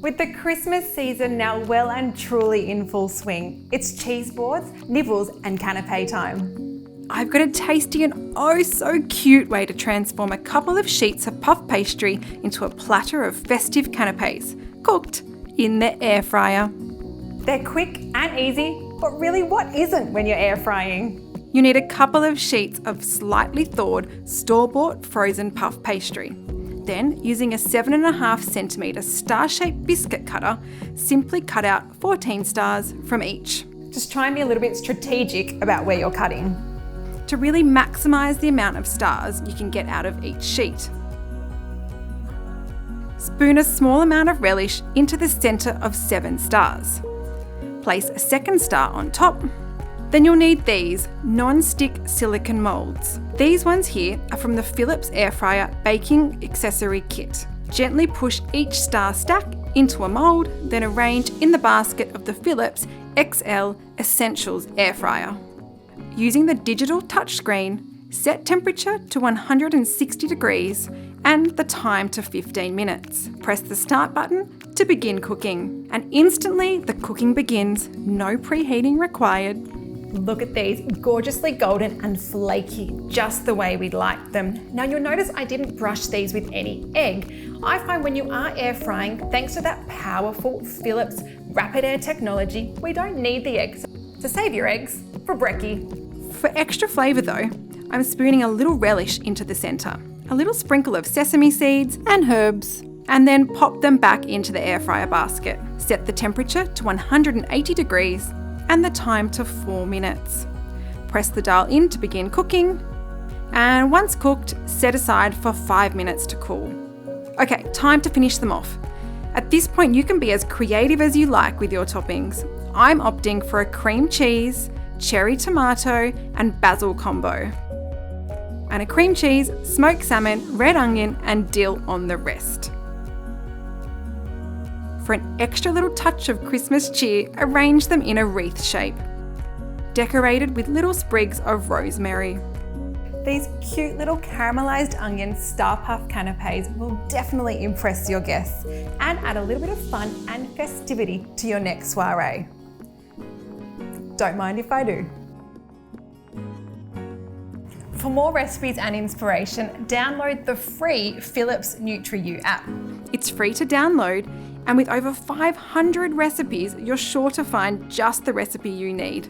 With the Christmas season now well and truly in full swing, it's cheese boards, nibbles and canapé time. I've got a tasty and oh so cute way to transform a couple of sheets of puff pastry into a platter of festive canapés, cooked in the air fryer. They're quick and easy, but really what isn't when you're air frying? You need a couple of sheets of slightly thawed, store-bought frozen puff pastry. Then, using a 7.5cm star-shaped biscuit cutter, simply cut out 14 stars from each. Just try and be a little bit strategic about where you're cutting. To really maximise the amount of stars you can get out of each sheet. Spoon a small amount of relish into the centre of 7 stars. Place a second star on top. Then you'll need these non-stick silicone moulds. These ones here are from the Philips Airfryer Baking Accessory Kit. Gently push each star stack into a mould, then arrange in the basket of the Philips XL Essential Airfryer. Using the digital touchscreen, set temperature to 160 degrees and the time to 15 minutes. Press the start button to begin cooking. And instantly the cooking begins, no preheating required. Look at these, gorgeously golden and flaky, just the way we'd like them. Now you'll notice I didn't brush these with any egg. I find when you are air frying, thanks to that powerful Philips rapid air technology, we don't need the eggs. So save your eggs for brekkie. For extra flavour though, I'm spooning a little relish into the centre, a little sprinkle of sesame seeds and herbs, and then pop them back into the air fryer basket. Set the temperature to 180 degrees and the time to 4 minutes. Press the dial in to begin cooking, and once cooked, set aside for 5 minutes to cool. Okay, time to finish them off. At this point, you can be as creative as you like with your toppings. I'm opting for a cream cheese, cherry tomato, and basil combo. And a cream cheese, smoked salmon, red onion, and dill on the rest. For an extra little touch of Christmas cheer, arrange them in a wreath shape, decorated with little sprigs of rosemary. These cute little caramelised onion star puff canapés will definitely impress your guests and add a little bit of fun and festivity to your next soiree. Don't mind if I do. For more recipes and inspiration, download the free Philips NutriU app. It's free to download, and with over 500 recipes, you're sure to find just the recipe you need.